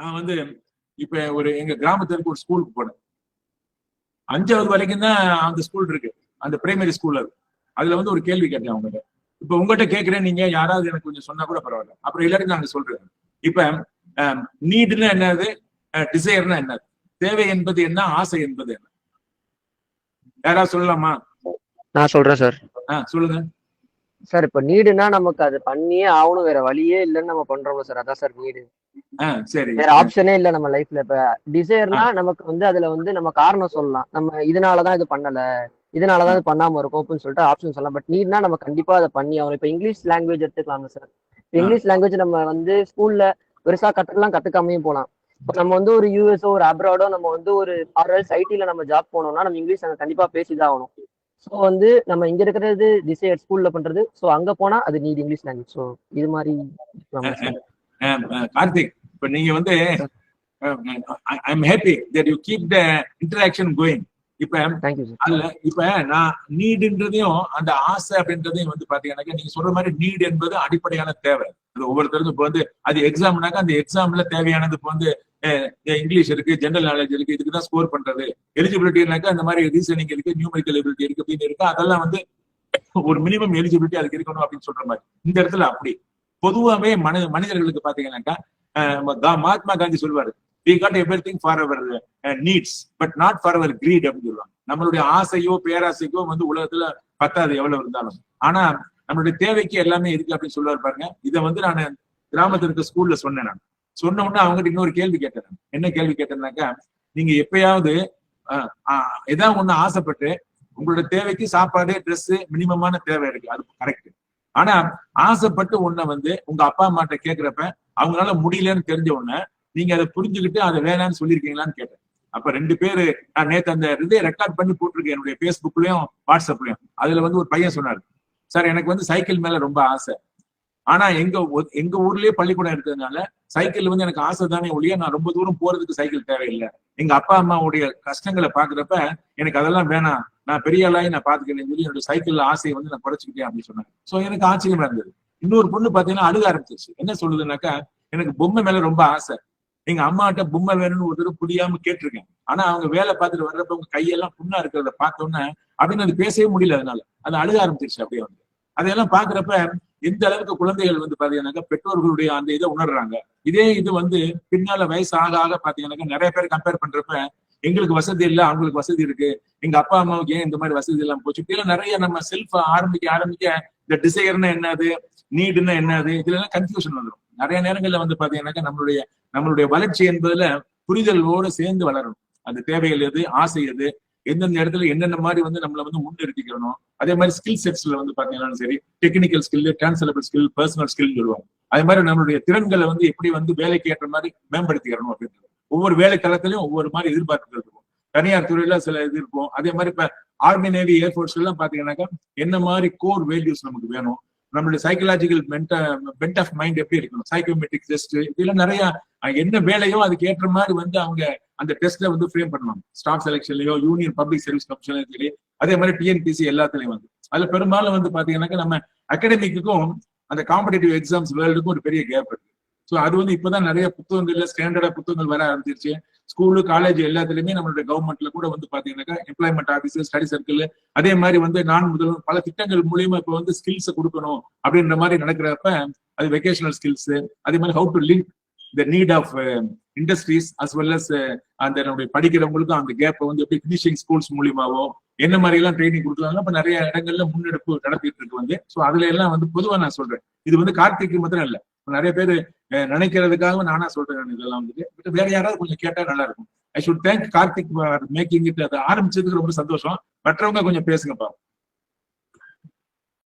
நான் வந்து இப்ப எங்க கிராமத்திற்கு ஒரு ஸ்கூலுக்கு போனேன். 5வது வரைக்கும் தான் அந்த ஸ்கூல் இருக்கு, அந்த பிரைமரி ஸ்கூல்ல இருக்கு. அதுல வந்து ஒரு கேள்வி கேட்டேன் அவங்ககிட்ட. இப்ப உங்ககிட்ட கேட்கிறேன், நீங்க யாராவது எனக்கு கொஞ்சம் சொன்னா கூட பரவாயில்ல, அப்புறம் எல்லாரும் நாங்க சொல்றேன். இப்ப நீடுன்னா என்னது, டிசைர்னா என்னது, தேவை என்பது என்ன, ஆசை என்பது என்ன, யாராவது சொல்லலாமா? நான் சொல்றேன் சார். சொல்லுங்க சார். இப்ப நீடுனா நமக்கு அது பண்ணியே ஆகணும், வேற வழியே இல்லைன்னு நம்ம பண்றோம்ல சார், அதான் சார் நீடு. சரி, வேற ஆப்ஷனே இல்ல நம்ம லைஃப்ல. இப்ப டிசைர்னா நமக்கு வந்து அதுல வந்து நம்ம காரணம் சொல்லலாம், நம்ம இதனாலதான் இது பண்ணல, இதனாலதான் இது பண்ணாம இருக்கும் அப்படின்னு சொல்லிட்டு ஆப்ஷன் சொல்லலாம். பட் நீட்னா நம்ம கண்டிப்பா அதை பண்ணி ஆகணும். இப்ப இங்கிலீஷ் லாங்குவேஜ் எடுத்துக்கலாம் சார். இங்கிலீஷ் லாங்குவேஜ் நம்ம வந்து ஸ்கூல்ல பெருசா கத்துக்காமையும் போலாம். இப்போ நம்ம வந்து ஒரு யூஎஸ்ஓ ஒரு அப்ராடோ நம்ம வந்து ஒரு ஆர்எல்ஸ் ஐடில நம்ம ஜாப் போனோம்னா நம்ம இங்கிலீஷ் அங்க கண்டிப்பா பேசிதான் ஆகணும். ஸோ வந்து நம்ம இங்க இருக்கிறது டிசைர் ஸ்கூல்ல பண்றது, ஸோ அங்க போனா அது நீட் இங்கிலீஷ் லாங்குவேஜ். ஸோ இது மாதிரி கார்த்திக், இப்ப நீங்க வந்து I'm happy that you keep the interaction going. இப்ப அதுல இப்ப நான் நீடுன்றதையும் அந்த ஆசை அப்படின்றதையும் வந்து பாத்தீங்கன்னா, நீங்க சொல்ற மாதிரி நீட் என்பது அடிப்படையான தேவை. அது ஒவ்வொருத்தருக்கும் இப்ப வந்து அது எக்ஸாம்னாக்கா அந்த எக்ஸாம்ல தேவையானது இப்ப வந்து இங்கிலீஷ் இருக்கு, ஜெனரல் நாலேஜ் இருக்கு, இதுக்குதான் ஸ்கோர் பண்றது. எலிஜிபிலிட்டினாக்கா அந்த மாதிரி ரீசனிங் இருக்கு, நியூமெரிக்கல் எபிலிட்டி இருக்கு அப்படின்னு இருக்கு. அதெல்லாம் வந்து ஒரு மினிமம் எலிஜிபிலிட்டி அதுக்கு இருக்கணும் அப்படின்னு சொல்ற மாதிரி. இந்த இடத்துல அப்படி பொதுவாகவே மனிதர்களுக்கு பாத்தீங்கன்னாக்கா மகாத்மா காந்தி சொல்வாரு, we got everything for our needs but not for our greed அப்படின்னு சொல்லுவாங்க. நம்மளுடைய ஆசையோ பேராசைக்கோ வந்து உலகத்துல பத்தாது எவ்வளவு இருந்தாலும், ஆனா நம்மளுடைய தேவைக்கு எல்லாமே இருக்கு அப்படின்னு சொல்லுவாரு பாருங்க. இதை வந்து நான் கிராமத்துல இருக்க ஸ்கூல்ல சொன்னேன். நான் சொன்ன உடனே அவங்ககிட்ட இன்னொரு கேள்வி கேட்டேன். என்ன கேள்வி கேட்டேன்னாக்கா, நீங்க எப்பயாவது ஏதாவது ஒண்ணு ஆசைப்பட்டு உங்களோட தேவைக்கு சாப்பாடு, ட்ரெஸ், மினிமமான தேவை இருக்கு, அது கரெக்ட். ஆனா ஆசைப்பட்டு ஒன்ன வந்து உங்க அப்பா அம்மாட்ட கேட்கிறப்ப அவங்களால முடியலன்னு தெரிஞ்ச உடனே நீங்க அதை புரிஞ்சுக்கிட்டு அதை வேணான்னு சொல்லியிருக்கீங்களான்னு கேட்டேன். அப்ப 2 பேரு, நான் நேற்று அந்த இதை ரெக்கார்ட் பண்ணி போட்டிருக்கேன் என்னுடைய பேஸ்புக்லயும் வாட்ஸ்அப்லயும். அதுல வந்து ஒரு பையன் சொன்னாரு, சார் எனக்கு வந்து சைக்கிள் மேல ரொம்ப ஆசை, ஆனா எங்க ஊர்லயே பள்ளிக்கூடம் இருக்கிறதுனால சைக்கிள் வந்து எனக்கு ஆசை தானே ஒழிய நான் ரொம்ப தூரம் போறதுக்கு சைக்கிள் தேவையில்லை. எங்க அப்பா அம்மாவுடைய கஷ்டங்களை பாக்குறப்ப எனக்கு அதெல்லாம் வேணாம், நான் பெரிய ஆளாயி நான் பாத்துக்கிறேன் சொல்லி என்னோட சைக்கிள் ஆசையை வந்து நான் குறைச்சிக்கிட்டேன் அப்படின்னு சொன்னாங்க. சோ எனக்கு ஆச்சரியமா இருந்தது. இன்னொரு பொண்ணு பாத்தீங்கன்னா அழுக ஆரம்பிச்சிருச்சு. என்ன சொல்லுதுன்னாக்கா, எனக்கு பொம்மை மேல ரொம்ப ஆசை, எங்க அம்மாட்ட பொம்மை வேணும்னு ஒரு தடவை புரியாம கேட்டிருக்கேன். ஆனா அவங்க வேலை பார்த்துட்டு வர்றப்ப அவங்க கையெல்லாம் புண்ணா இருக்கிறத பார்த்தோன்னே அப்படின்னு அது பேசவே முடியல, அதனால அது அழுக ஆரம்பிச்சிருச்சு. அப்படியே வந்து அதையெல்லாம் பாக்குறப்ப எந்த அளவுக்கு குழந்தைகள் வந்து பாத்தீங்கன்னாக்கா பெற்றோர்களுடைய அந்த இதை உணர்றாங்க. இதே இது வந்து பின்னால வயசு ஆக ஆக பாத்தீங்கன்னாக்கா நிறைய பேர் கம்பேர் பண்றப்ப எங்களுக்கு வசதி இல்லை, அவங்களுக்கு வசதி இருக்கு, எங்க அப்பா அம்மாவுக்கு ஏன் இந்த மாதிரி வசதி எல்லாம் போச்சு, இப்படியெல்லாம் நிறைய நம்ம செல்ஃப் ஆரம்பிக்க இந்த டிசைர்னா என்னது, நீடுன்னா என்னது, இதுல எல்லாம் கன்ஃபியூஷன் வந்துடும். நிறைய நேரங்கள்ல வந்து பாத்தீங்கன்னாக்கா நம்மளுடைய வளர்ச்சி என்பதுல புரிதலோட சேர்ந்து வளரணும். அந்த தேவைகள் எது, ஆசை எது, எந்தெந்த இடத்துல என்னென்ன மாதிரி வந்து நம்மளை வந்து முன்னிறுத்திக்கணும். அதே மாதிரி ஸ்கில் செட்ஸ்ல வந்து பாத்தீங்கன்னா சரி, technical skill, transferable skill, personal skill சொல்லுவாங்க. அதே மாதிரி நம்மளுடைய திறன்களை வந்து எப்படி வந்து வேலைக்கு ஏற்ற மாதிரி மேம்படுத்திக்கிறணும் அப்படின்றது. ஒவ்வொரு வேலை களத்திலையும் ஒவ்வொரு மாதிரி எதிர்பார்ப்புகள் இருக்கும். தனியார் துறையில சில இது இருக்கும். அதே மாதிரி இப்ப ஆர்மி, நேவி, ஏர்ஃபோர்ஸ் எல்லாம் பாத்தீங்கன்னாக்கா என்ன மாதிரி கோர் வேல்யூஸ் நமக்கு வேணும், நம்மளுடைய சைக்கலாஜிக்கல் பென்ட் ஆஃப் மைண்ட் எப்படி இருக்கணும், சைக்கோமெட்ரிக் டெஸ்ட், இதெல்லாம் நிறைய என்ன வேலையோ அதுக்கு ஏற்ற மாதிரி வந்து அவங்க அந்த டெஸ்ட்ல வந்து ஃப்ரேம் பண்ணுவாங்க. ஸ்டாஃப் செலெக்ஷன்லயோ, யூனியன் பப்ளிக் சர்வீஸ் கமிஷன்லயோ, அதே மாதிரி டிஎன்பிசி எல்லாத்துலயும் வந்து அதுல பெரும்பாலும் வந்து பாத்தீங்கன்னாக்கா நம்ம அகாடமிக்கும் அந்த காம்படிட்டிவ் எக்ஸாம்ஸ் வேர்ல்டுக்கும் ஒரு பெரிய கேப் இருக்கு. ஸோ அது வந்து இப்பதான் நிறைய புத்தகங்கள்ல ஸ்டாண்டர்டா புத்தகங்கள் வர ஆரம்பிச்சிருச்சு. ஸ்கூலு, காலேஜ் எல்லாத்துலயுமே நம்மளுடைய கவர்மெண்ட்ல கூட வந்து பாத்தீங்கன்னாக்கா எம்ப்ளாய்மெண்ட் ஆஃபீஸர், ஸ்டடி சர்க்கிள், அதே மாதிரி வந்து முதல் பல திட்டங்கள் மூலியமா இப்ப வந்து ஸ்கில்ஸ் கொடுக்கணும் அப்படின்ற மாதிரி நடக்கிறப்ப அது வெகேஷனல் ஸ்கில்ஸ், அதே மாதிரி how to link the need of industries as well as அந்த நம்முடைய படிக்கிறவங்களுக்கும் அந்த கேப்பை வந்து எப்படி பினிஷிங் ஸ்கூல்ஸ் மூலியமாவோ என்ன மாதிரி எல்லாம் ட்ரைனிங் கொடுக்கலாம். இப்ப நிறைய இடங்கள்ல முன்னெடுப்பு நடத்திட்டு இருக்கு வந்து. ஸோ அதுல எல்லாம் வந்து பொதுவா நான் சொல்றேன், இது வந்து கார்த்திக்கு மாத்திரம் இல்ல, நிறைய பேர் நினைக்கிறதுக்காக நானா சொல்றேன் இதெல்லாம் வந்துட்டு. வேற யாராவது கொஞ்சம் கேட்டா நல்லா இருக்கும். I should thank Karthik for making it. அதை ஆரம்பிச்சதுக்கு ரொம்ப சந்தோஷம். மற்றவங்க கொஞ்சம் பேசுங்கப்பா.